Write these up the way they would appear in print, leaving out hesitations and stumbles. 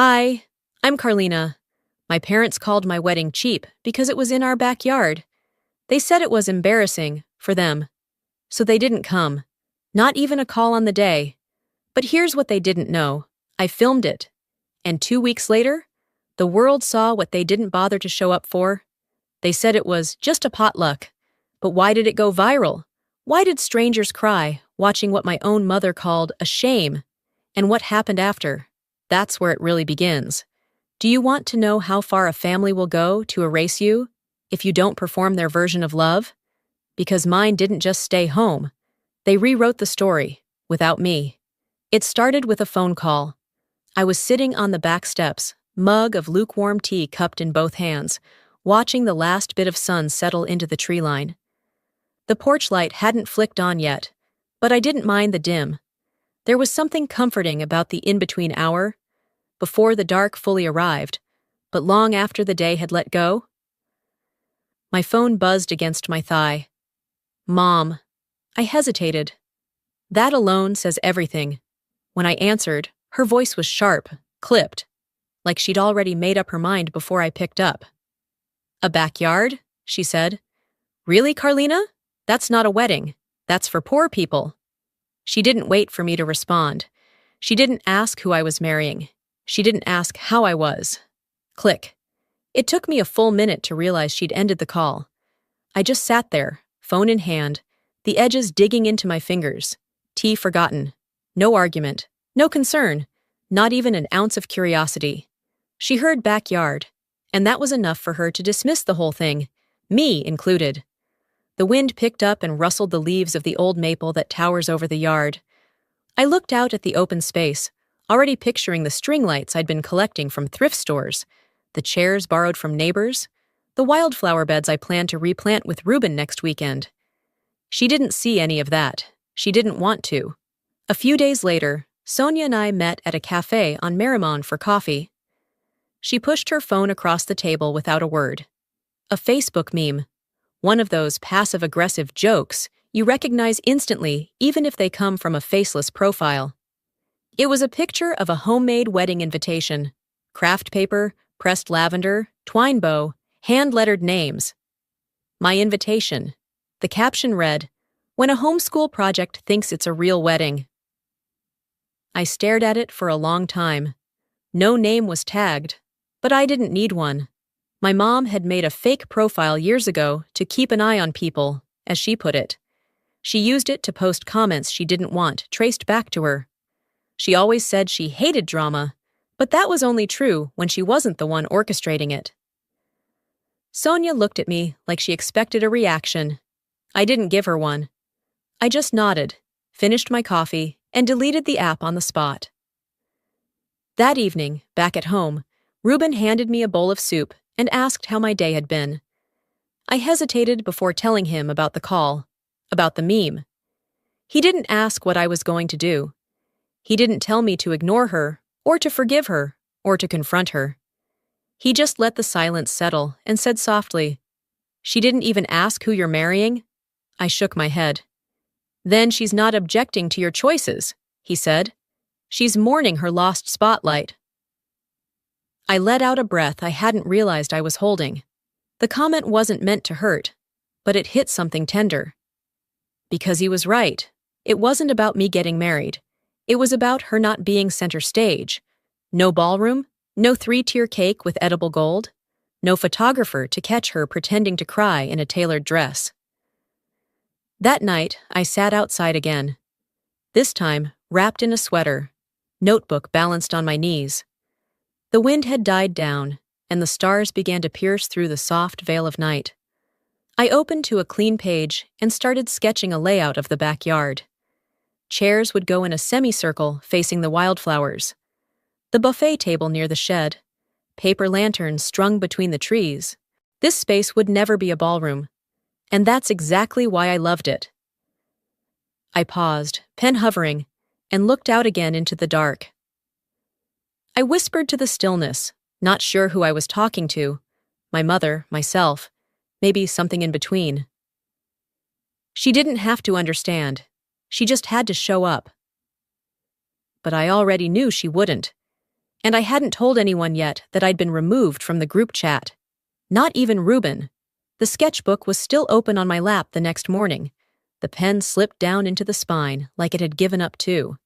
Hi, I'm Carlina. My parents called my wedding cheap because it was in our backyard. They said it was embarrassing for them, so they didn't come. Not even a call on the day. But here's what they didn't know. I filmed it. And 2 weeks later, the world saw what they didn't bother to show up for. They said it was just a potluck. But why did it go viral? Why did strangers cry, watching what my own mother called a shame? And what happened after? That's where it really begins. Do you want to know how far a family will go to erase you if you don't perform their version of love? Because mine didn't just stay home. They rewrote the story, without me. It started with a phone call. I was sitting on the back steps, mug of lukewarm tea cupped in both hands, watching the last bit of sun settle into the tree line. The porch light hadn't flicked on yet, but I didn't mind the dim. There was something comforting about the in-between hour, before the dark fully arrived, but long after the day had let go. My phone buzzed against my thigh. Mom. I hesitated. That alone says everything. When I answered, her voice was sharp, clipped, like she'd already made up her mind before I picked up. A backyard? She said. Really, Carlina? That's not a wedding. That's for poor people. She didn't wait for me to respond. She didn't ask who I was marrying. She didn't ask how I was. Click. It took me a full minute to realize she'd ended the call. I just sat there, phone in hand, the edges digging into my fingers. Tea forgotten. No argument. No concern. Not even an ounce of curiosity. She heard backyard, and that was enough for her to dismiss the whole thing, me included. The wind picked up and rustled the leaves of the old maple that towers over the yard. I looked out at the open space, already picturing the string lights I'd been collecting from thrift stores, the chairs borrowed from neighbors, the wildflower beds I planned to replant with Reuben next weekend. She didn't see any of that. She didn't want to. A few days later, Sonia and I met at a cafe on Merrimon for coffee. She pushed her phone across the table without a word. A Facebook meme. One of those passive-aggressive jokes you recognize instantly even if they come from a faceless profile. It was a picture of a homemade wedding invitation. Craft paper, pressed lavender, twine bow, hand-lettered names. My invitation. The caption read, "When a homeschool project thinks it's a real wedding." I stared at it for a long time. No name was tagged, but I didn't need one. My mom had made a fake profile years ago to keep an eye on people, as she put it. She used it to post comments she didn't want traced back to her. She always said she hated drama, but that was only true when she wasn't the one orchestrating it. Sonia looked at me like she expected a reaction. I didn't give her one. I just nodded, finished my coffee, and deleted the app on the spot. That evening, back at home, Reuben handed me a bowl of soup and asked how my day had been. I hesitated before telling him about the call, about the meme. He didn't ask what I was going to do. He didn't tell me to ignore her, or to forgive her, or to confront her. He just let the silence settle and said softly, "She didn't even ask who you're marrying?" I shook my head. "Then she's not objecting to your choices," he said. "She's mourning her lost spotlight." I let out a breath I hadn't realized I was holding. The comment wasn't meant to hurt, but it hit something tender. Because he was right. It wasn't about me getting married. It was about her not being center stage. No ballroom, no 3-tier cake with edible gold, no photographer to catch her pretending to cry in a tailored dress. That night, I sat outside again. This time, wrapped in a sweater, notebook balanced on my knees. The wind had died down, and the stars began to pierce through the soft veil of night. I opened to a clean page and started sketching a layout of the backyard. Chairs would go in a semicircle facing the wildflowers. The buffet table near the shed. Paper lanterns strung between the trees. This space would never be a ballroom. And that's exactly why I loved it. I paused, pen hovering, and looked out again into the dark. I whispered to the stillness, not sure who I was talking to. My mother, myself, maybe something in between. She didn't have to understand. She just had to show up. But I already knew she wouldn't. And I hadn't told anyone yet that I'd been removed from the group chat. Not even Ruben. The sketchbook was still open on my lap the next morning. The pen slipped down into the spine like it had given up too.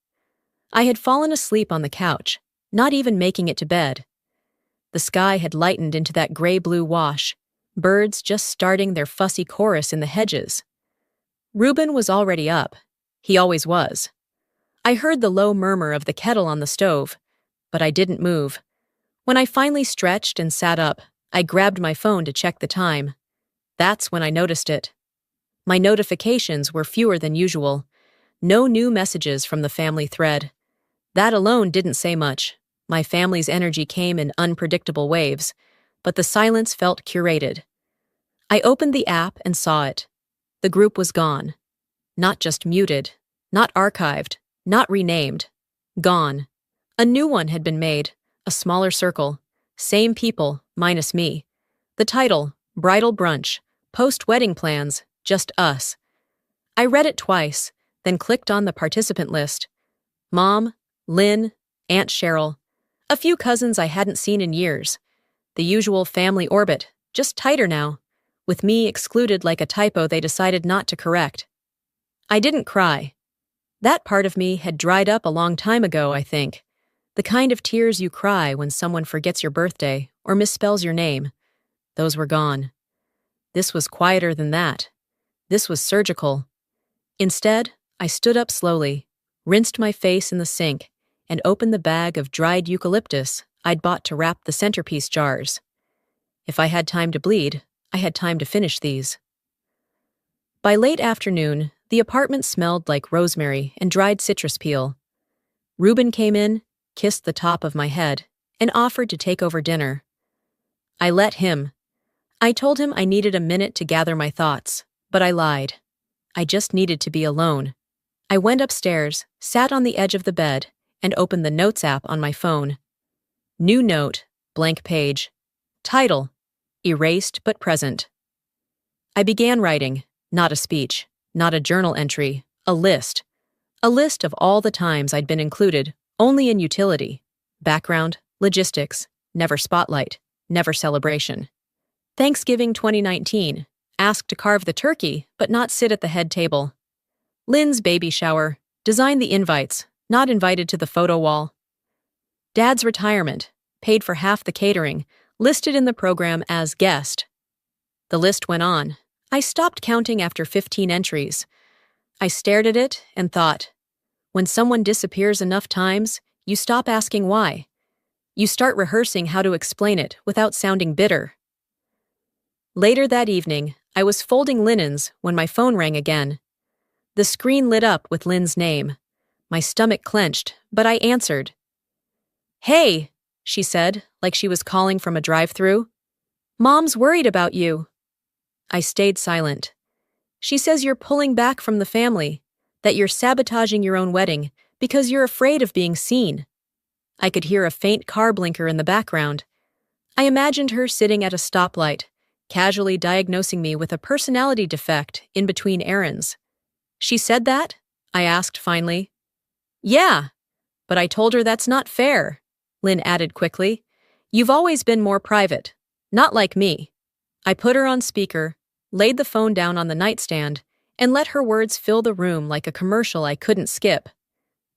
I had fallen asleep on the couch, not even making it to bed. The sky had lightened into that gray-blue wash, birds just starting their fussy chorus in the hedges. Ruben was already up. He always was. I heard the low murmur of the kettle on the stove, but I didn't move. When I finally stretched and sat up, I grabbed my phone to check the time. That's when I noticed it. My notifications were fewer than usual. No new messages from the family thread. That alone didn't say much. My family's energy came in unpredictable waves, but the silence felt curated. I opened the app and saw it. The group was gone. Not just muted, not archived, not renamed. Gone. A new one had been made, a smaller circle. Same people, minus me. The title, Bridal Brunch, Post-Wedding Plans, just us. I read it twice, then clicked on the participant list. Mom, Lynn, Aunt Cheryl. A few cousins I hadn't seen in years. The usual family orbit, just tighter now, with me excluded like a typo they decided not to correct. I didn't cry. That part of me had dried up a long time ago, I think. The kind of tears you cry when someone forgets your birthday or misspells your name. Those were gone. This was quieter than that. This was surgical. Instead, I stood up slowly, rinsed my face in the sink, and opened the bag of dried eucalyptus I'd bought to wrap the centerpiece jars. If I had time to bleed, I had time to finish these. By late afternoon, the apartment smelled like rosemary and dried citrus peel. Ruben came in, kissed the top of my head, and offered to take over dinner. I let him. I told him I needed a minute to gather my thoughts, but I lied. I just needed to be alone. I went upstairs, sat on the edge of the bed, and opened the Notes app on my phone. New note, blank page. Title, Erased but Present. I began writing, not a speech, not a journal entry, a list. A list of all the times I'd been included, only in utility. Background, logistics, never spotlight, never celebration. Thanksgiving 2019, asked to carve the turkey, but not sit at the head table. Lynn's baby shower, designed the invites, not invited to the photo wall. Dad's retirement, paid for half the catering, listed in the program as guest. The list went on. I stopped counting after 15 entries. I stared at it and thought, when someone disappears enough times, you stop asking why. You start rehearsing how to explain it without sounding bitter. Later that evening, I was folding linens when my phone rang again. The screen lit up with Lynn's name. My stomach clenched, but I answered. "Hey," she said, like she was calling from a drive-thru. "Mom's worried about you." I stayed silent. "She says you're pulling back from the family, that you're sabotaging your own wedding because you're afraid of being seen." I could hear a faint car blinker in the background. I imagined her sitting at a stoplight, casually diagnosing me with a personality defect in between errands. "She said that?" I asked finally. "Yeah, but I told her that's not fair," Lynn added quickly. "You've always been more private, not like me." I put her on speaker, laid the phone down on the nightstand, and let her words fill the room like a commercial I couldn't skip.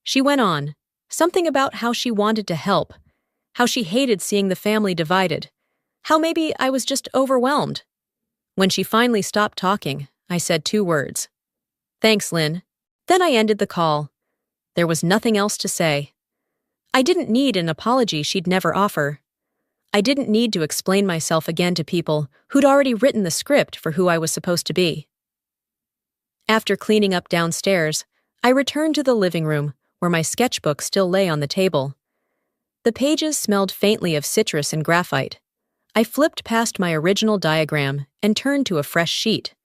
She went on, something about how she wanted to help, how she hated seeing the family divided, how maybe I was just overwhelmed. When she finally stopped talking, I said 2 words. "Thanks, Lynn." Then I ended the call. There was nothing else to say. I didn't need an apology she'd never offer. I didn't need to explain myself again to people who'd already written the script for who I was supposed to be. After cleaning up downstairs, I returned to the living room, where my sketchbook still lay on the table. The pages smelled faintly of citrus and graphite. I flipped past my original diagram and turned to a fresh sheet.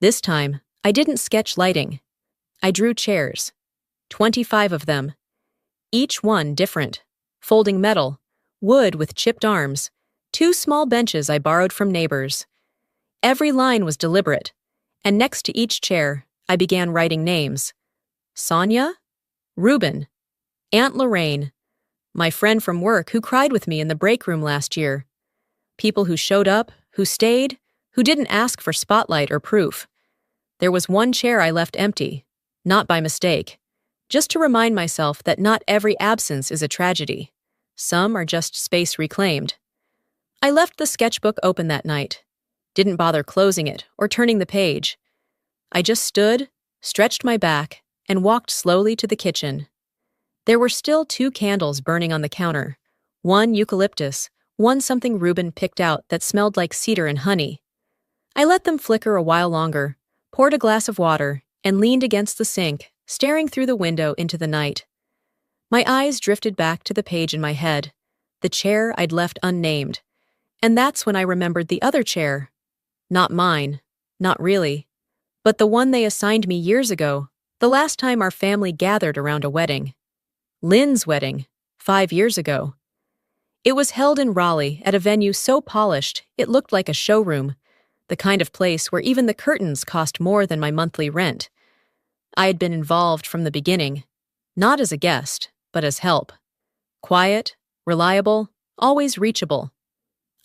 This time, I didn't sketch lighting. I drew chairs. 25 of them. Each one different. Folding metal, wood with chipped arms, 2 small benches I borrowed from neighbors. Every line was deliberate, and next to each chair, I began writing names. Sonia? Ruben. Aunt Lorraine. My friend from work who cried with me in the break room last year. People who showed up, who stayed, who didn't ask for spotlight or proof. There was one chair I left empty, not by mistake, just to remind myself that not every absence is a tragedy. Some are just space reclaimed. I left the sketchbook open that night, didn't bother closing it or turning the page. I just stood, stretched my back, and walked slowly to the kitchen. There were still 2 candles burning on the counter, one eucalyptus, one something Reuben picked out that smelled like cedar and honey. I let them flicker a while longer, poured a glass of water, and leaned against the sink, staring through the window into the night. My eyes drifted back to the page in my head, the chair I'd left unnamed, and that's when I remembered the other chair. Not mine, not really, but the one they assigned me years ago, the last time our family gathered around a wedding. Lynn's wedding, 5 years ago. It was held in Raleigh at a venue so polished it looked like a showroom, the kind of place where even the curtains cost more than my monthly rent. I had been involved from the beginning, not as a guest, but as help. Quiet, reliable, always reachable.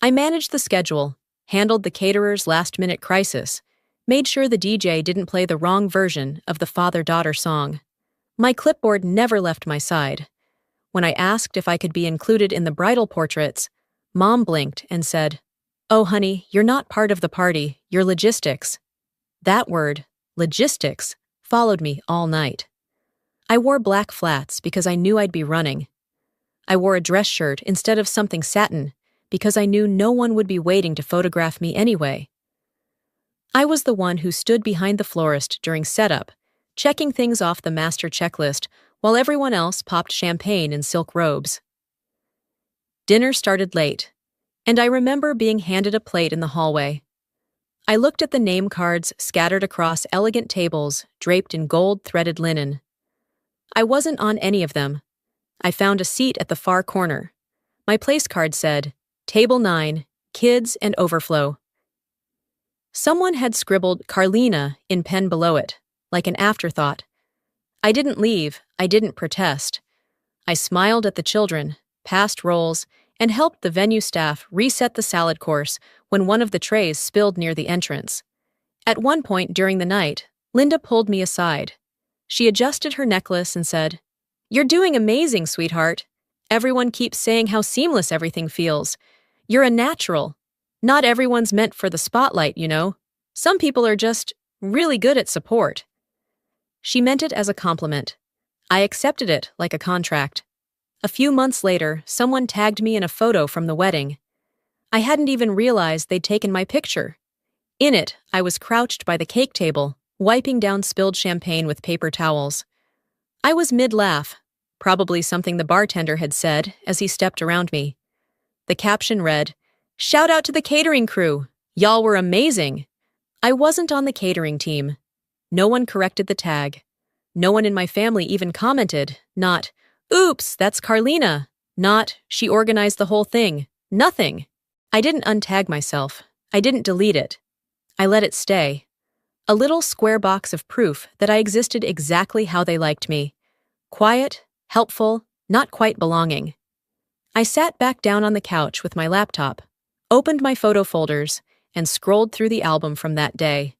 I managed the schedule, handled the caterer's last-minute crisis, made sure the DJ didn't play the wrong version of the father-daughter song. My clipboard never left my side. When I asked if I could be included in the bridal portraits, Mom blinked and said, "Oh, honey, you're not part of the party, you're logistics." That word, logistics, followed me all night. I wore black flats because I knew I'd be running. I wore a dress shirt instead of something satin because I knew no one would be waiting to photograph me anyway. I was the one who stood behind the florist during setup, checking things off the master checklist while everyone else popped champagne in silk robes. Dinner started late, and I remember being handed a plate in the hallway. I looked at the name cards scattered across elegant tables draped in gold-threaded linen. I wasn't on any of them. I found a seat at the far corner. My place card said, Table 9, Kids and Overflow. Someone had scribbled Carlina in pen below it, like an afterthought. I didn't leave, I didn't protest. I smiled at the children, passed rolls, and helped the venue staff reset the salad course when one of the trays spilled near the entrance. At one point during the night, Linda pulled me aside. She adjusted her necklace and said, "You're doing amazing, sweetheart. Everyone keeps saying how seamless everything feels. You're a natural. Not everyone's meant for the spotlight, you know. Some people are just really good at support." She meant it as a compliment. I accepted it like a contract. A few months later, someone tagged me in a photo from the wedding. I hadn't even realized they'd taken my picture. In it, I was crouched by the cake table, wiping down spilled champagne with paper towels. I was mid-laugh, probably something the bartender had said as he stepped around me. The caption read, "Shout out to the catering crew. Y'all were amazing." I wasn't on the catering team. No one corrected the tag. No one in my family even commented, not, "Oops, that's Carlina," not, "She organized the whole thing." Nothing. I didn't untag myself. I didn't delete it. I let it stay. A little square box of proof that I existed exactly how they liked me. Quiet, helpful, not quite belonging. I sat back down on the couch with my laptop, opened my photo folders, and scrolled through the album from that day.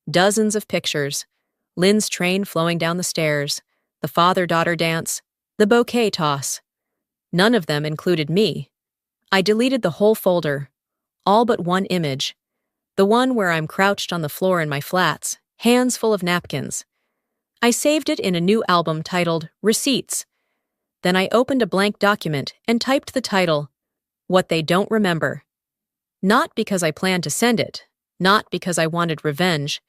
Dozens of pictures. Lynn's train flowing down the stairs, the father-daughter dance, the bouquet toss. None of them included me. I deleted the whole folder, all but one image, the one where I'm crouched on the floor in my flats, hands full of napkins. I saved it in a new album titled Receipts. Then I opened a blank document and typed the title, What They Don't Remember. Not because I planned to send it, not because I wanted revenge,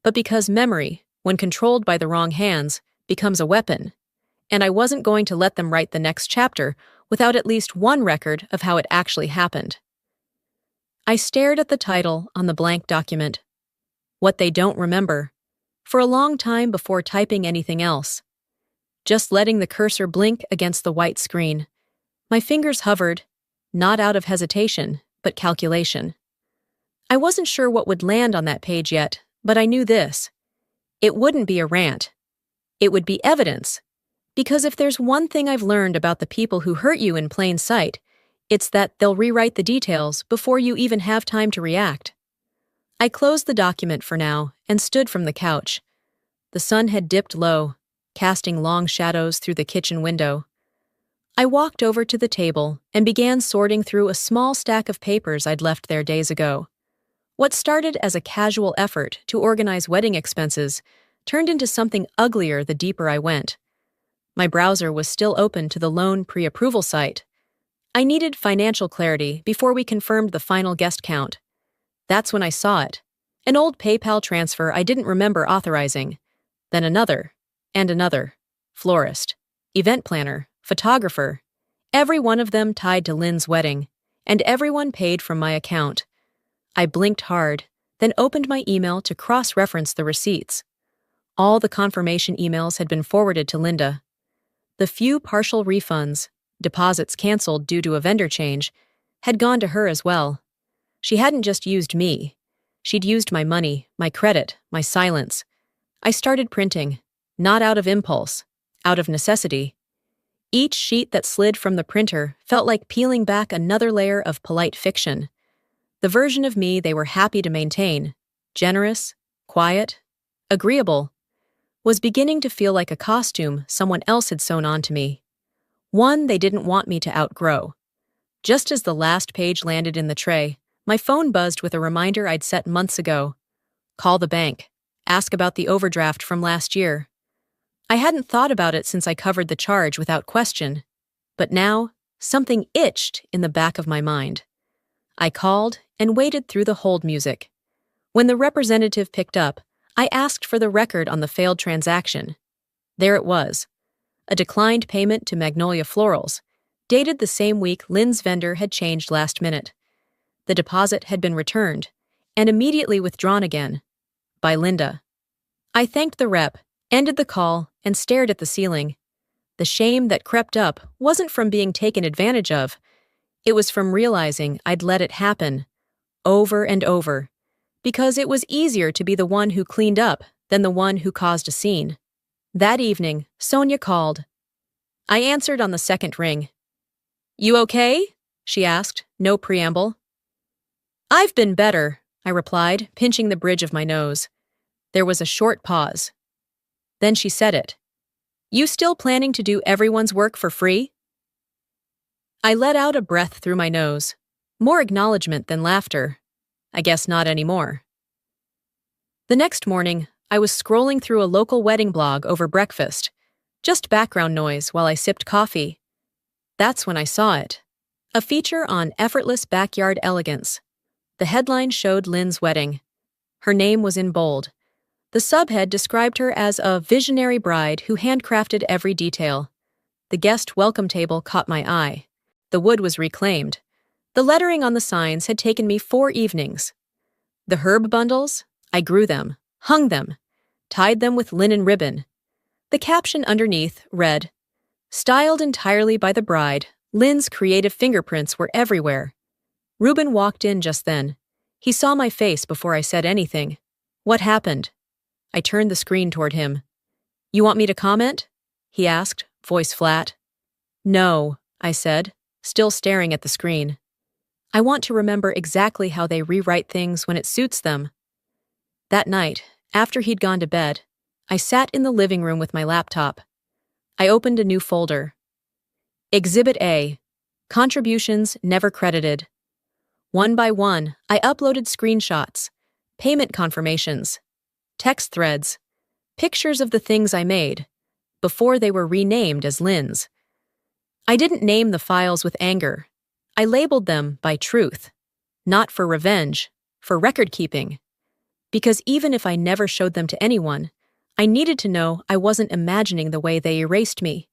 but because memory, when controlled by the wrong hands, becomes a weapon, and I wasn't going to let them write the next chapter without at least one record of how it actually happened. I stared at the title on the blank document, What They Don't Remember, for a long time before typing anything else. Just letting the cursor blink against the white screen. My fingers hovered, not out of hesitation, but calculation. I wasn't sure what would land on that page yet, but I knew this. It wouldn't be a rant. It would be evidence. Because if there's one thing I've learned about the people who hurt you in plain sight, it's that they'll rewrite the details before you even have time to react. I closed the document for now and stood from the couch. The sun had dipped low, casting long shadows through the kitchen window. I walked over to the table and began sorting through a small stack of papers I'd left there days ago. What started as a casual effort to organize wedding expenses turned into something uglier the deeper I went. My browser was still open to the loan pre-approval site. I needed financial clarity before we confirmed the final guest count. That's when I saw it. An old PayPal transfer I didn't remember authorizing. Then another, and another. Florist, event planner, photographer. Every one of them tied to Lynn's wedding, and everyone paid from my account. I blinked hard, then opened my email to cross-reference the receipts. All the confirmation emails had been forwarded to Linda. The few partial refunds, deposits canceled due to a vendor change, had gone to her as well. She hadn't just used me. She'd used my money, my credit, my silence. I started printing, not out of impulse, out of necessity. Each sheet that slid from the printer felt like peeling back another layer of polite fiction. The version of me they were happy to maintain, generous, quiet, agreeable, was beginning to feel like a costume someone else had sewn onto me. One they didn't want me to outgrow. Just as the last page landed in the tray, my phone buzzed with a reminder I'd set months ago. Call the bank. Ask about the overdraft from last year. I hadn't thought about it since I covered the charge without question. But now, something itched in the back of my mind. I called and waited through the hold music. When the representative picked up, I asked for the record on the failed transaction. There it was. A declined payment to Magnolia Florals, dated the same week Lynn's vendor had changed last minute. The deposit had been returned, and immediately withdrawn again. By Linda. I thanked the rep, ended the call, and stared at the ceiling. The shame that crept up wasn't from being taken advantage of. It was from realizing I'd let it happen, over and over, because it was easier to be the one who cleaned up than the one who caused a scene. That evening, Sonia called. I answered on the second ring. "You okay?" she asked, no preamble. "I've been better," I replied, pinching the bridge of my nose. There was a short pause. Then she said it. "You still planning to do everyone's work for free?" I let out a breath through my nose. More acknowledgement than laughter. I guess not anymore. The next morning, I was scrolling through a local wedding blog over breakfast. Just background noise while I sipped coffee. That's when I saw it. A feature on effortless backyard elegance. The headline showed Lynn's wedding. Her name was in bold. The subhead described her as a visionary bride who handcrafted every detail. The guest welcome table caught my eye. The wood was reclaimed. The lettering on the signs had taken me 4 evenings. The herb bundles, I grew them, hung them, tied them with linen ribbon. The caption underneath read, "Styled entirely by the bride, Lynn's creative fingerprints were everywhere." Reuben walked in just then. He saw my face before I said anything. "What happened?" I turned the screen toward him. "You want me to comment?" he asked, voice flat. "No," I said, still staring at the screen. I want to remember exactly how they rewrite things when it suits them. That night, after he'd gone to bed, I sat in the living room with my laptop. I opened a new folder. Exhibit A, Contributions Never Credited. One by one, I uploaded screenshots, payment confirmations, text threads, pictures of the things I made, before they were renamed as Lynn's. I didn't name the files with anger. I labeled them by truth, not for revenge, for record-keeping. Because even if I never showed them to anyone, I needed to know I wasn't imagining the way they erased me.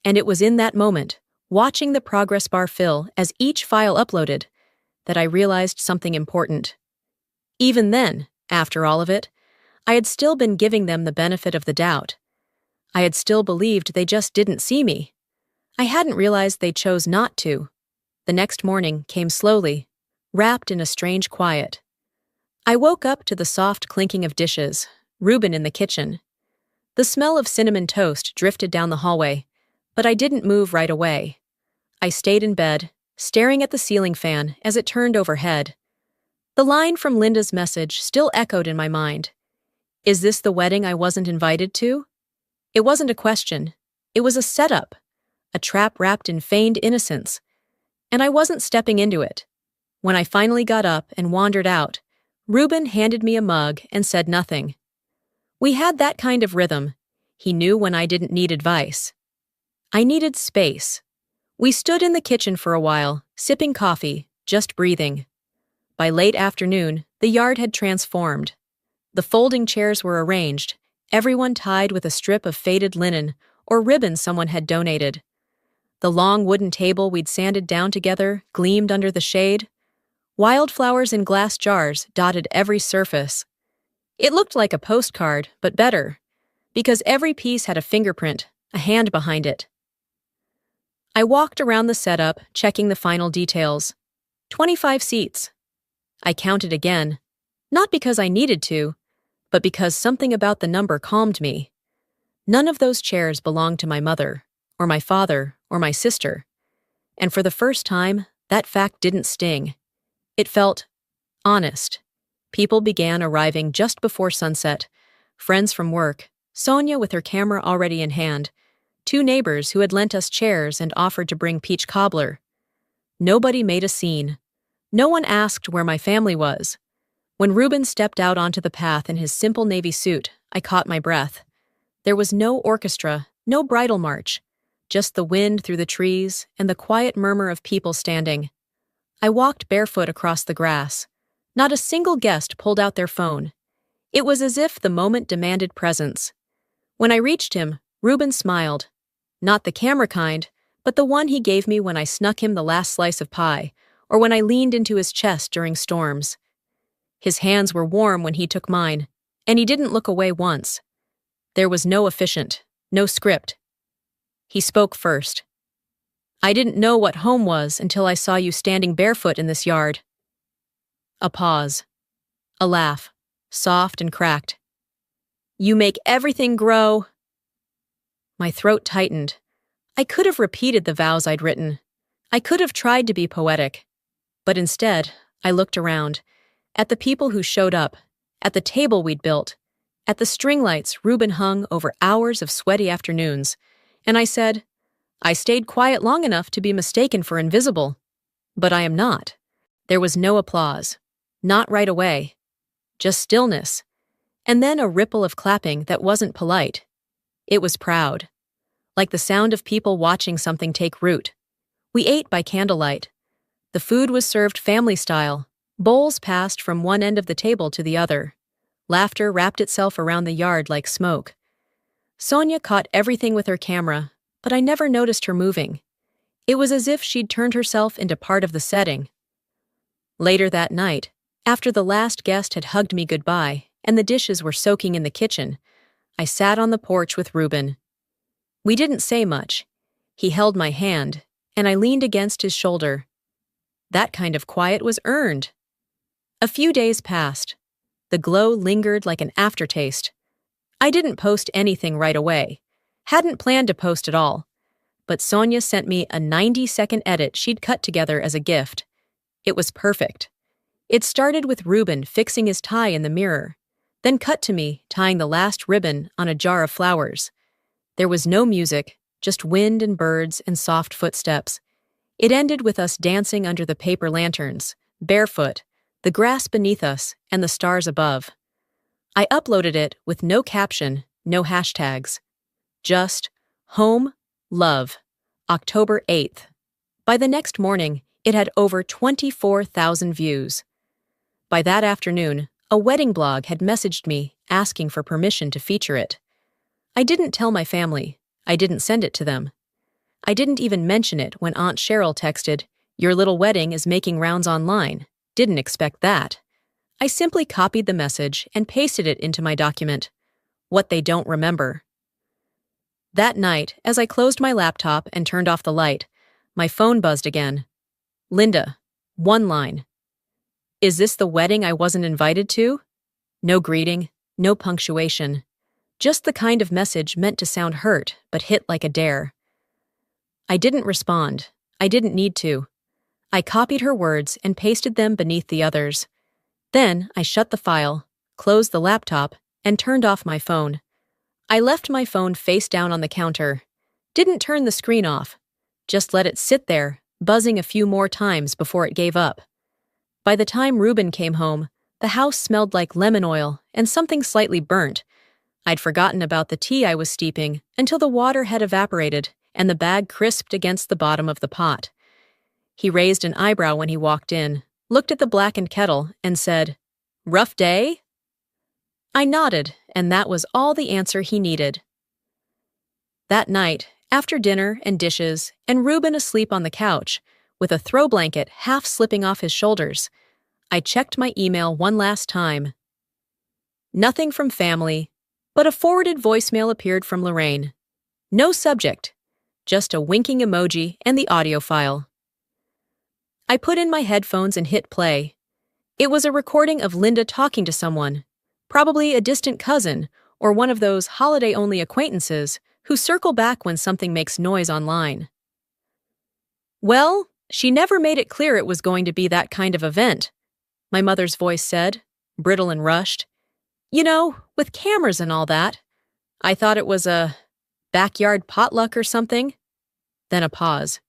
And it was in that moment, watching the progress bar fill as each file uploaded, that I realized something important. Even then, after all of it, I had still been giving them the benefit of the doubt. I had still believed they just didn't see me. I hadn't realized they chose not to. The next morning came slowly, wrapped in a strange quiet. I woke up to the soft clinking of dishes, Reuben in the kitchen. The smell of cinnamon toast drifted down the hallway, but I didn't move right away. I stayed in bed, staring at the ceiling fan as it turned overhead. The line from Linda's message still echoed in my mind. Is this the wedding I wasn't invited to? It wasn't a question. It was a setup, a trap wrapped in feigned innocence. And I wasn't stepping into it. When I finally got up and wandered out, Reuben handed me a mug and said nothing. We had that kind of rhythm. He knew when I didn't need advice. I needed space. We stood in the kitchen for a while, sipping coffee, just breathing. By late afternoon, the yard had transformed. The folding chairs were arranged, everyone tied with a strip of faded linen or ribbon someone had donated. The long wooden table we'd sanded down together gleamed under the shade. Wildflowers in glass jars dotted every surface. It looked like a postcard, but better, because every piece had a fingerprint, a hand behind it. I walked around the setup, checking the final details. 25 seats. I counted again, not because I needed to, but because something about the number calmed me. None of those chairs belonged to my mother, or my father, or my sister. And for the first time, that fact didn't sting. It felt honest. People began arriving just before sunset. Friends from work, Sonia with her camera already in hand, 2 neighbors who had lent us chairs and offered to bring peach cobbler. Nobody made a scene. No one asked where my family was. When Reuben stepped out onto the path in his simple navy suit, I caught my breath. There was no orchestra, no bridal march, just the wind through the trees and the quiet murmur of people standing. I walked barefoot across the grass. Not a single guest pulled out their phone. It was as if the moment demanded presence. When I reached him, Reuben smiled. Not the camera kind, but the one he gave me when I snuck him the last slice of pie, or when I leaned into his chest during storms. His hands were warm when he took mine, and he didn't look away once. There was no officiant, no script. He spoke first. I didn't know what home was until I saw you standing barefoot in this yard. A pause. A laugh, soft and cracked. You make everything grow. My throat tightened. I could have repeated the vows I'd written. I could have tried to be poetic. But instead, I looked around, at the people who showed up, at the table we'd built, at the string lights Reuben hung over hours of sweaty afternoons, and I said, I stayed quiet long enough to be mistaken for invisible. But I am not. There was no applause. Not right away. Just stillness. And then a ripple of clapping that wasn't polite. It was proud. Like the sound of people watching something take root. We ate by candlelight. The food was served family style. Bowls passed from one end of the table to the other. Laughter wrapped itself around the yard like smoke. Sonia caught everything with her camera, but I never noticed her moving. It was as if she'd turned herself into part of the setting. Later that night, after the last guest had hugged me goodbye and the dishes were soaking in the kitchen, I sat on the porch with Reuben. We didn't say much. He held my hand, and I leaned against his shoulder. That kind of quiet was earned. A few days passed. The glow lingered like an aftertaste. I didn't post anything right away. Hadn't planned to post at all. But Sonia sent me a 90-second edit she'd cut together as a gift. It was perfect. It started with Reuben fixing his tie in the mirror, then cut to me tying the last ribbon on a jar of flowers. There was no music, just wind and birds and soft footsteps. It ended with us dancing under the paper lanterns, barefoot, the grass beneath us and the stars above. I uploaded it with no caption, no hashtags. Just, home, love, October 8th. By the next morning, it had over 24,000 views. By that afternoon, a wedding blog had messaged me asking for permission to feature it. I didn't tell my family. I didn't send it to them. I didn't even mention it when Aunt Cheryl texted, "Your little wedding is making rounds online." Didn't expect that. I simply copied the message and pasted it into my document. What they don't remember. That night, as I closed my laptop and turned off the light, my phone buzzed again. Linda, one line. Is this the wedding I wasn't invited to? No greeting, no punctuation. Just the kind of message meant to sound hurt, but hit like a dare. I didn't respond. I didn't need to. I copied her words and pasted them beneath the others. Then I shut the file, closed the laptop, and turned off my phone. I left my phone face down on the counter. Didn't turn the screen off. Just let it sit there, buzzing a few more times before it gave up. By the time Reuben came home, the house smelled like lemon oil and something slightly burnt. I'd forgotten about the tea I was steeping until the water had evaporated and the bag crisped against the bottom of the pot. He raised an eyebrow when he walked in, looked at the blackened kettle, and said, "Rough day?" I nodded, and that was all the answer he needed. That night, after dinner and dishes, and Reuben asleep on the couch, with a throw blanket half slipping off his shoulders, I checked my email one last time. Nothing from family, but a forwarded voicemail appeared from Lorraine. No subject, just a winking emoji and the audio file. I put in my headphones and hit play. It was a recording of Linda talking to someone, probably a distant cousin or one of those holiday-only acquaintances who circle back when something makes noise online. "Well, she never made it clear it was going to be that kind of event," my mother's voice said, brittle and rushed. "You know, with cameras and all that. I thought it was a backyard potluck or something." Then a pause.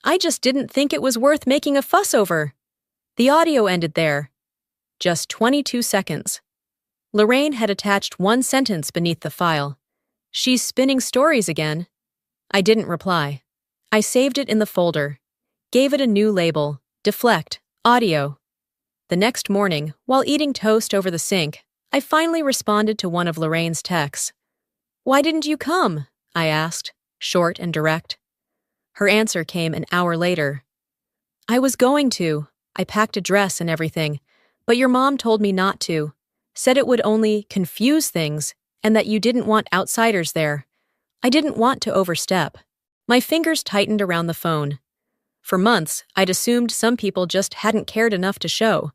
"I just didn't think it was worth making a fuss over." The audio ended there. Just 22 seconds. Lorraine had attached one sentence beneath the file. "She's spinning stories again." I didn't reply. I saved it in the folder. Gave it a new label, Deflect, Audio. The next morning, while eating toast over the sink, I finally responded to one of Lorraine's texts. "Why didn't you come?" I asked, short and direct. Her answer came an hour later. "I was going to. I packed a dress and everything, but your mom told me not to. Said it would only confuse things and that you didn't want outsiders there. I didn't want to overstep." My fingers tightened around the phone. For months, I'd assumed some people just hadn't cared enough to show.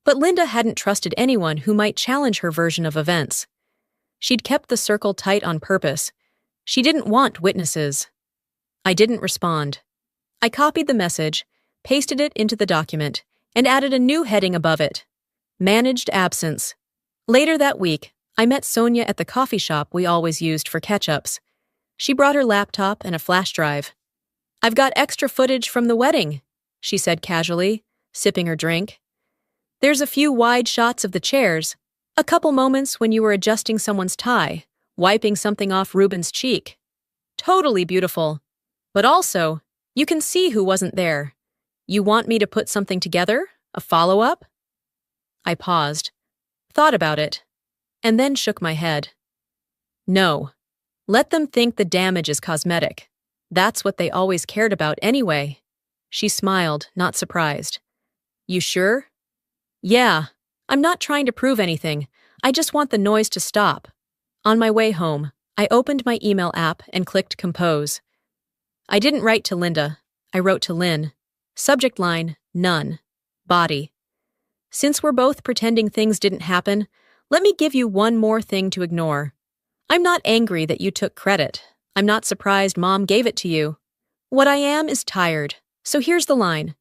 But Linda hadn't trusted anyone who might challenge her version of events. She'd kept the circle tight on purpose. She didn't want witnesses. I didn't respond. I copied the message, pasted it into the document, and added a new heading above it. Managed absence. Later that week, I met Sonia at the coffee shop we always used for catch-ups. She brought her laptop and a flash drive. "I've got extra footage from the wedding," she said casually, sipping her drink. "There's a few wide shots of the chairs, a couple moments when you were adjusting someone's tie, wiping something off Reuben's cheek. Totally beautiful. But also, you can see who wasn't there. You want me to put something together? A follow-up?" I paused, thought about it, and then shook my head. "No. Let them think the damage is cosmetic. That's what they always cared about anyway." She smiled, not surprised. "You sure?" "Yeah. I'm not trying to prove anything. I just want the noise to stop." On my way home, I opened my email app and clicked Compose. I didn't write to Linda. I wrote to Lynn. Subject line, none. Body. "Since we're both pretending things didn't happen, let me give you one more thing to ignore. I'm not angry that you took credit. I'm not surprised Mom gave it to you. What I am is tired. So here's the line.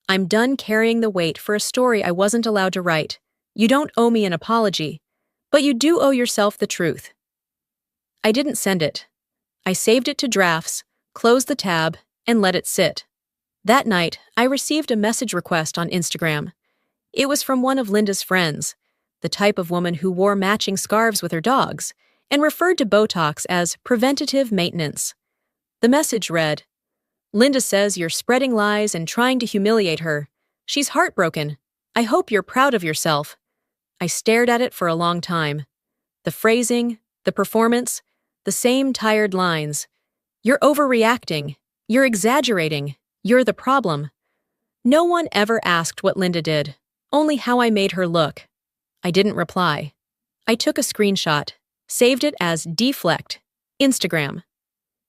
I'm done carrying the weight for a story I wasn't allowed to write. You don't owe me an apology, but you do owe yourself the truth." I didn't send it. I saved it to drafts, closed the tab, and let it sit. That night, I received a message request on Instagram. It was from one of Linda's friends, the type of woman who wore matching scarves with her dogs, and referred to Botox as preventative maintenance. The message read, "Linda says you're spreading lies and trying to humiliate her. She's heartbroken. I hope you're proud of yourself." I stared at it for a long time. The phrasing, the performance, the same tired lines. "You're overreacting. You're exaggerating. You're the problem." No one ever asked what Linda did, only how I made her look. I didn't reply. I took a screenshot, saved it as Deflect, Instagram.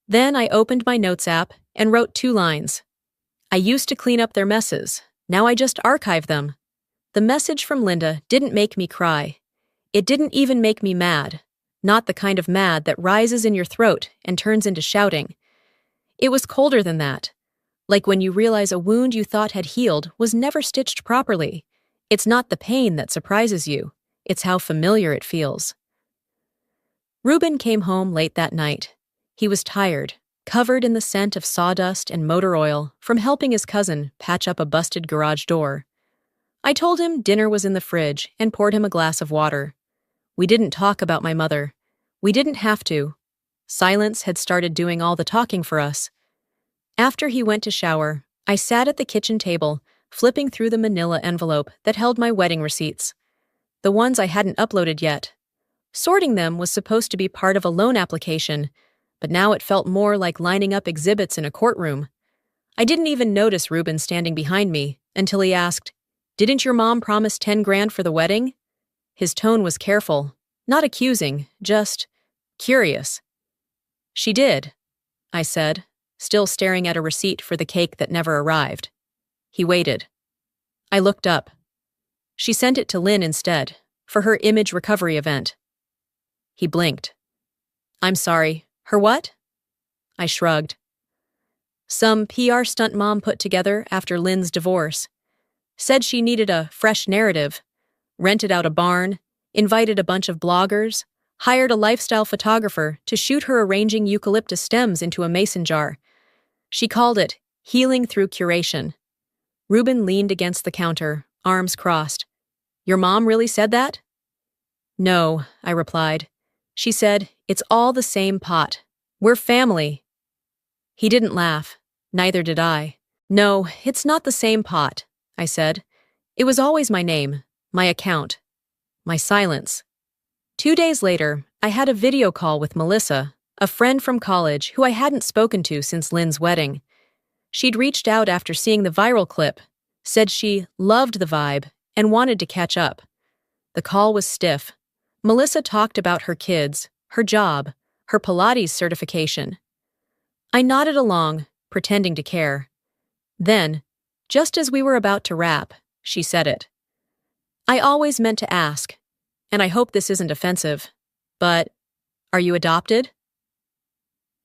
Then I opened my notes app and wrote 2 lines. "I used to clean up their messes. Now I just archive them." The message from Linda didn't make me cry. It didn't even make me mad. not the kind of mad that rises in your throat and turns into shouting. It was colder than that, like when you realize a wound you thought had healed was never stitched properly. It's not the pain that surprises you, it's how familiar it feels. Reuben came home late that night. He was tired, covered in the scent of sawdust and motor oil from helping his cousin patch up a busted garage door. I told him dinner was in the fridge and poured him a glass of water. We didn't talk about my mother. We didn't have to. Silence had started doing all the talking for us. After he went to shower, I sat at the kitchen table, flipping through the manila envelope that held my wedding receipts, the ones I hadn't uploaded yet. Sorting them was supposed to be part of a loan application, but now it felt more like lining up exhibits in a courtroom. I didn't even notice Reuben standing behind me until he asked, "Didn't your mom promise 10 grand for the wedding?" His tone was careful, not accusing, just curious. "She did," I said, still staring at a receipt for the cake that never arrived. He waited. I looked up. She sent it to Lynn instead, for her image recovery event. He blinked. "I'm sorry, her what?" I shrugged. "Some PR stunt mom put together after Lynn's divorce. Said she needed a fresh narrative, rented out a barn, invited a bunch of bloggers, hired a lifestyle photographer to shoot her arranging eucalyptus stems into a mason jar. She called it healing through curation." Reuben leaned against the counter, arms crossed. "Your mom really said that?" "No," I replied. "She said, it's all the same pot. We're family." He didn't laugh. Neither did I. "No, it's not the same pot," I said. "It was always my name, my account, my silence." 2 days later, I had a video call with Melissa, a friend from college who I hadn't spoken to since Lynn's wedding. She'd reached out after seeing the viral clip, said she loved the vibe and wanted to catch up. The call was stiff. Melissa talked about her kids, her job, her Pilates certification. I nodded along, pretending to care. Then, just as we were about to wrap, she said it. "I always meant to ask, and I hope this isn't offensive, but are you adopted?"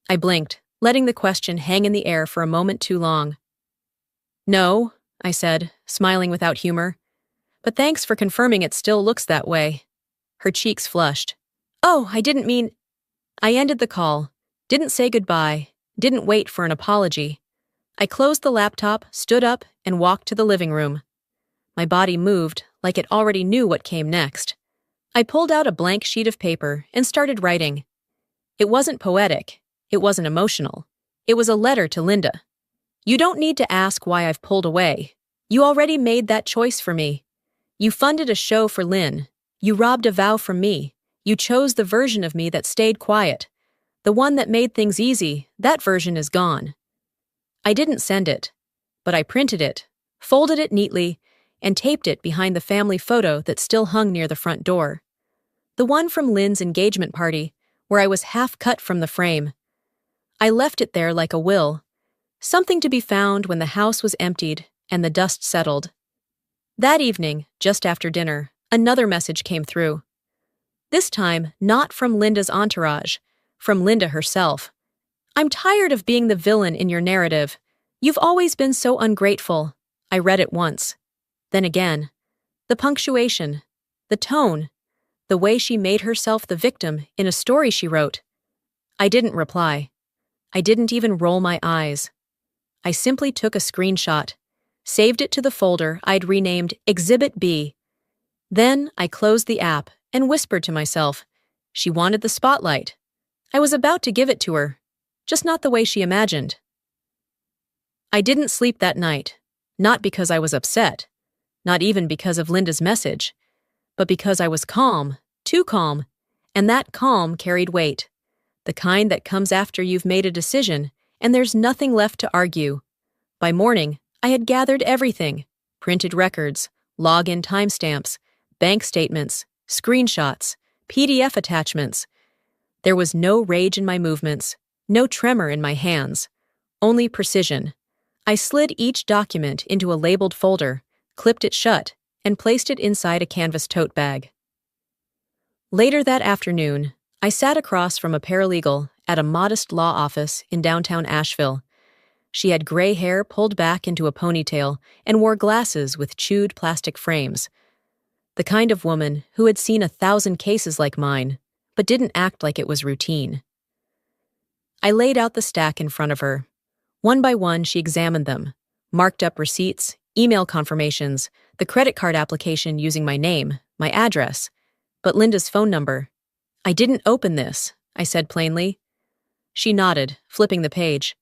I blinked, letting the question hang in the air for a moment too long. "No," I said, smiling without humor. "But thanks for confirming it still looks that way." Her cheeks flushed. "Oh, I didn't mean—" I ended the call, didn't say goodbye, didn't wait for an apology. I closed the laptop, stood up, and walked to the living room. My body moved like it already knew what came next. I pulled out a blank sheet of paper and started writing. It wasn't poetic. It wasn't emotional. It was a letter to Linda. "You don't need to ask why I've pulled away. You already made that choice for me. You funded a show for Lynn. You robbed a vow from me. You chose the version of me that stayed quiet. The one that made things easy, that version is gone." I didn't send it, but I printed it, folded it neatly, and taped it behind the family photo that still hung near the front door. The one from Lynn's engagement party, where I was half cut from the frame. I left it there like a will, something to be found when the house was emptied and the dust settled. That evening, just after dinner, another message came through. This time, not from Linda's entourage, from Linda herself. "I'm tired of being the villain in your narrative. You've always been so ungrateful." I read it once. Then again. The punctuation, the tone, the way she made herself the victim in a story she wrote. I didn't reply. I didn't even roll my eyes. I simply took a screenshot, saved it to the folder I'd renamed Exhibit B. Then I closed the app and whispered to myself, she wanted the spotlight. I was about to give it to her, just not the way she imagined. I didn't sleep that night, not because I was upset, not even because of Linda's message, but because I was calm, too calm, and that calm carried weight, the kind that comes after you've made a decision and there's nothing left to argue. By morning, I had gathered everything, printed records, login timestamps, bank statements, screenshots, PDF attachments. There was no rage in my movements, no tremor in my hands, only precision. I slid each document into a labeled folder, clipped it shut, and placed it inside a canvas tote bag. Later that afternoon, I sat across from a paralegal at a modest law office in downtown Asheville. She had gray hair pulled back into a ponytail and wore glasses with chewed plastic frames. The kind of woman who had seen 1,000 cases like mine, but didn't act like it was routine. I laid out the stack in front of her. One by one, she examined them, marked up receipts, email confirmations, the credit card application using my name, my address, but Linda's phone number. "I didn't open this," I said plainly. She nodded, flipping the page.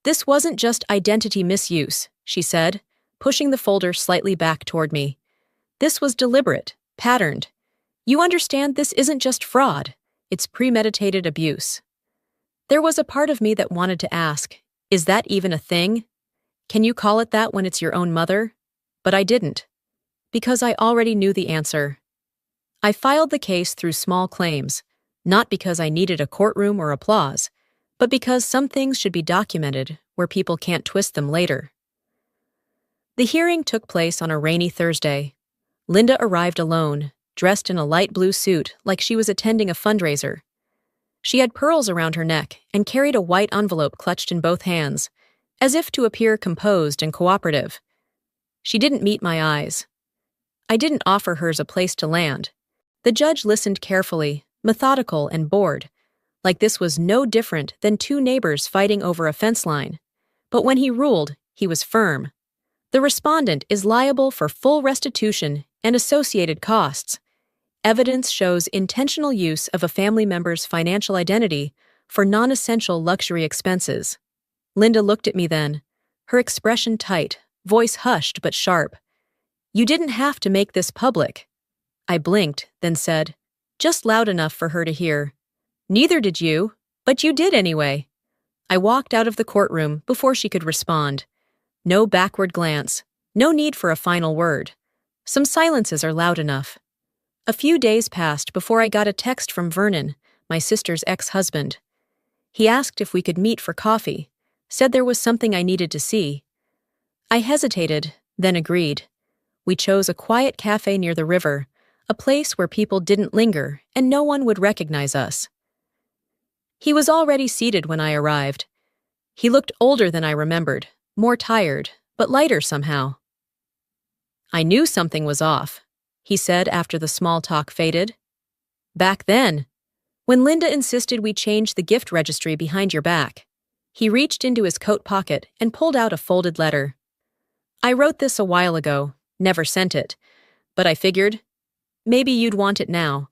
"This wasn't just identity misuse," she said, pushing the folder slightly back toward me. "This was deliberate, patterned. You understand this isn't just fraud, it's premeditated abuse." There was a part of me that wanted to ask, is that even a thing? Can you call it that when it's your own mother? But I didn't, because I already knew the answer. I filed the case through small claims, not because I needed a courtroom or applause, but because some things should be documented where people can't twist them later. The hearing took place on a rainy Thursday. Linda arrived alone, dressed in a light blue suit like she was attending a fundraiser. She had pearls around her neck and carried a white envelope clutched in both hands, as if to appear composed and cooperative. She didn't meet my eyes. I didn't offer hers a place to land. The judge listened carefully, methodical and bored, like this was no different than two neighbors fighting over a fence line. But when he ruled, he was firm. The respondent is liable for full restitution and associated costs. Evidence shows intentional use of a family member's financial identity for non-essential luxury expenses. Linda looked at me then, her expression tight, voice hushed but sharp. "You didn't have to make this public." I blinked, then said, just loud enough for her to hear, "Neither did you, but you did anyway." I walked out of the courtroom before she could respond. No backward glance, no need for a final word. Some silences are loud enough. A few days passed before I got a text from Vernon, my sister's ex-husband. He asked if we could meet for coffee, said there was something I needed to see. I hesitated, then agreed. We chose a quiet cafe near the river, a place where people didn't linger and no one would recognize us. He was already seated when I arrived. He looked older than I remembered, more tired, but lighter somehow. "I knew something was off," he said after the small talk faded. "Back then, when Linda insisted we change the gift registry behind your back." He reached into his coat pocket and pulled out a folded letter. "I wrote this a while ago, never sent it, but I figured, maybe you'd want it now."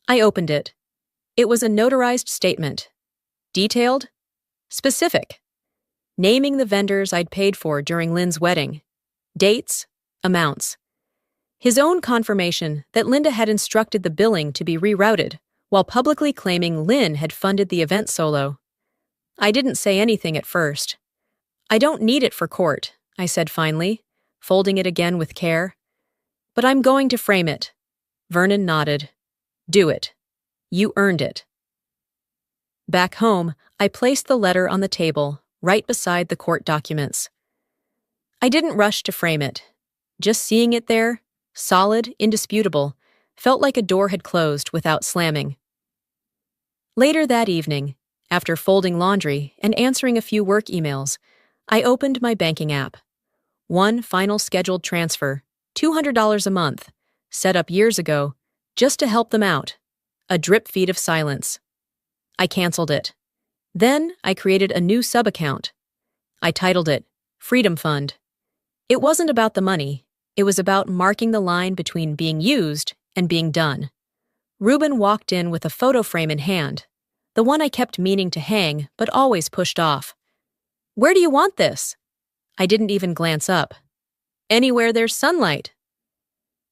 I opened it. It was a notarized statement. Detailed, specific, naming the vendors I'd paid for during Lynn's wedding, dates, amounts. His own confirmation that Linda had instructed the billing to be rerouted, while publicly claiming Lynn had funded the event solo. I didn't say anything at first. "I don't need it for court," I said finally, folding it again with care. "But I'm going to frame it." Vernon nodded. "Do it. You earned it." Back home, I placed the letter on the table, right beside the court documents. I didn't rush to frame it. Just seeing it there, solid, indisputable, felt like a door had closed without slamming. Later that evening, after folding laundry and answering a few work emails, I opened my banking app. One final scheduled transfer, $200 a month, set up years ago, just to help them out. A drip feed of silence. I canceled it. Then I created a new sub-account. I titled it Freedom Fund. It wasn't about the money. It was about marking the line between being used and being done. Ruben walked in with a photo frame in hand, the one I kept meaning to hang but always pushed off. "Where do you want this?" I didn't even glance up. "Anywhere there's sunlight."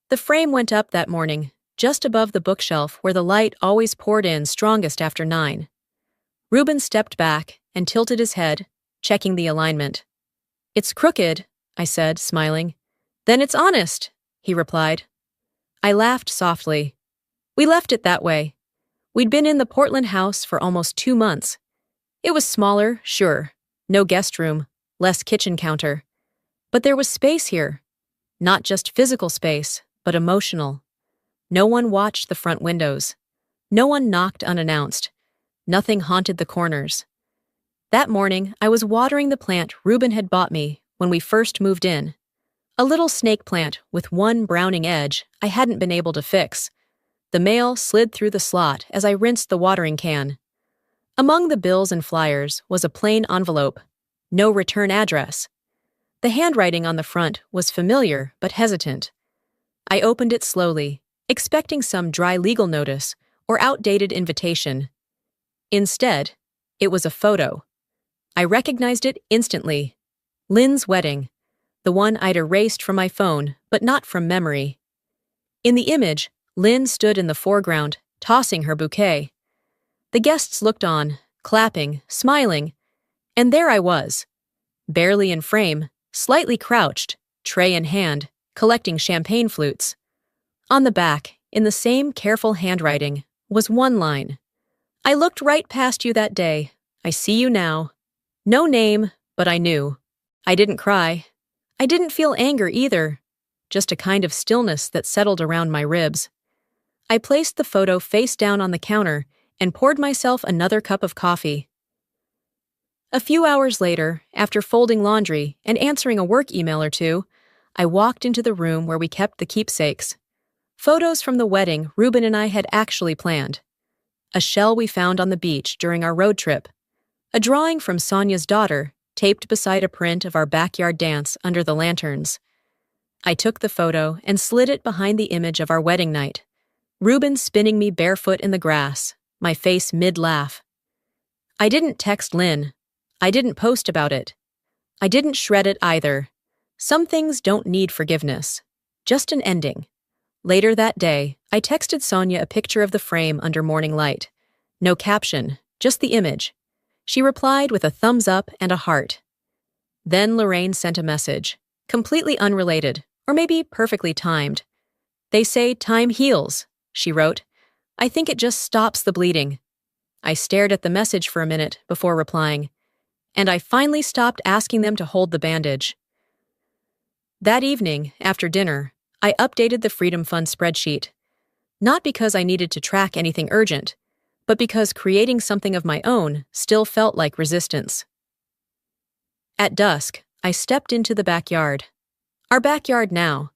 The frame went up that morning, just above the bookshelf where the light always poured in strongest after 9. Ruben stepped back and tilted his head, checking the alignment. "It's crooked," I said, smiling. "Then it's honest," he replied. I laughed softly. We left it that way. We'd been in the Portland house for almost 2 months. It was smaller, sure, no guest room, less kitchen counter. But there was space here. Not just physical space, but emotional. No one watched the front windows. No one knocked unannounced. Nothing haunted the corners. That morning, I was watering the plant Reuben had bought me when we first moved in. A little snake plant with one browning edge I hadn't been able to fix. The mail slid through the slot as I rinsed the watering can. Among the bills and flyers was a plain envelope. No return address. The handwriting on the front was familiar but hesitant. I opened it slowly, expecting some dry legal notice or outdated invitation. Instead, it was a photo. I recognized it instantly. Lynn's wedding, the one I'd erased from my phone, but not from memory. In the image, Lynn stood in the foreground, tossing her bouquet. The guests looked on, clapping, smiling, and there I was, barely in frame, slightly crouched, tray in hand, collecting champagne flutes. On the back, in the same careful handwriting, was one line. I looked right past you that day. I see you now. No name, but I knew. I didn't cry. I didn't feel anger either, just a kind of stillness that settled around my ribs. I placed the photo face down on the counter and poured myself another cup of coffee. A few hours later, after folding laundry and answering a work email or two, I walked into the room where we kept the keepsakes. Photos from the wedding Reuben and I had actually planned. A shell we found on the beach during our road trip. A drawing from Sonia's daughter, taped beside a print of our backyard dance under the lanterns. I took the photo and slid it behind the image of our wedding night. Reuben spinning me barefoot in the grass, my face mid-laugh. I didn't text Lynn. I didn't post about it. I didn't shred it either. Some things don't need forgiveness. Just an ending. Later that day, I texted Sonia a picture of the frame under morning light. No caption, just the image. She replied with a thumbs up and a heart. Then Lorraine sent a message, completely unrelated, or maybe perfectly timed. They say time heals, she wrote. I think it just stops the bleeding. I stared at the message for a minute before replying, and I finally stopped asking them to hold the bandage. That evening, after dinner, I updated the Freedom Fund spreadsheet. Not because I needed to track anything urgent, but because creating something of my own still felt like resistance. At dusk, I stepped into the backyard. Our backyard now.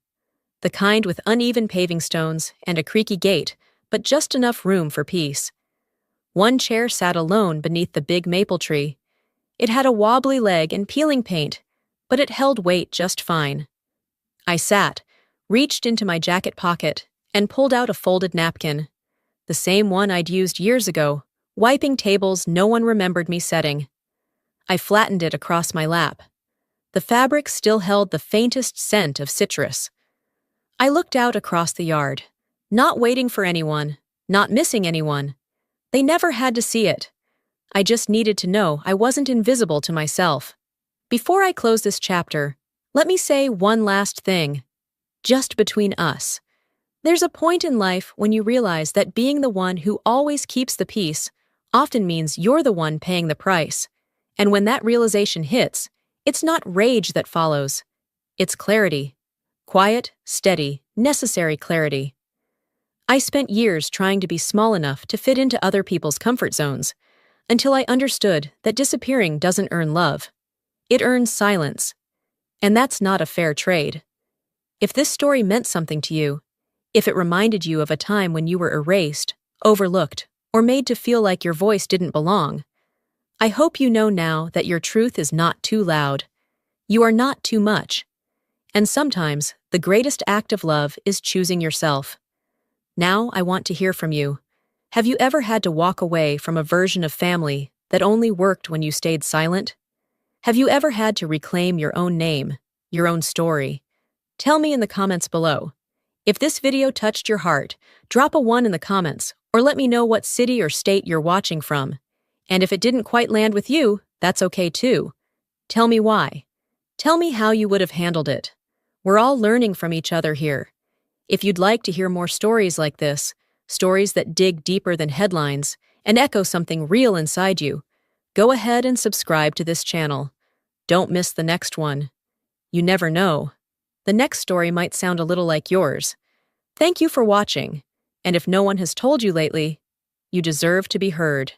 The kind with uneven paving stones and a creaky gate, but just enough room for peace. One chair sat alone beneath the big maple tree. It had a wobbly leg and peeling paint, but it held weight just fine. I sat, reached into my jacket pocket, and pulled out a folded napkin. The same one I'd used years ago, wiping tables no one remembered me setting. I flattened it across my lap. The fabric still held the faintest scent of citrus. I looked out across the yard, not waiting for anyone, not missing anyone. They never had to see it. I just needed to know I wasn't invisible to myself. Before I close this chapter, let me say one last thing. Just between us. There's a point in life when you realize that being the one who always keeps the peace often means you're the one paying the price. And when that realization hits, it's not rage that follows. It's clarity. Quiet, steady, necessary clarity. I spent years trying to be small enough to fit into other people's comfort zones, until I understood that disappearing doesn't earn love. It earns silence. And that's not a fair trade. If this story meant something to you, if it reminded you of a time when you were erased, overlooked, or made to feel like your voice didn't belong, I hope you know now that your truth is not too loud. You are not too much. And sometimes, the greatest act of love is choosing yourself. Now I want to hear from you. Have you ever had to walk away from a version of family that only worked when you stayed silent? Have you ever had to reclaim your own name, your own story? Tell me in the comments below. If this video touched your heart, drop a 1 in the comments, or let me know what city or state you're watching from. And if it didn't quite land with you, that's okay too. Tell me why. Tell me how you would have handled it. We're all learning from each other here. If you'd like to hear more stories like this, stories that dig deeper than headlines and echo something real inside you, go ahead and subscribe to this channel. Don't miss the next one. You never know. The next story might sound a little like yours. Thank you for watching. And if no one has told you lately, You deserve to be heard.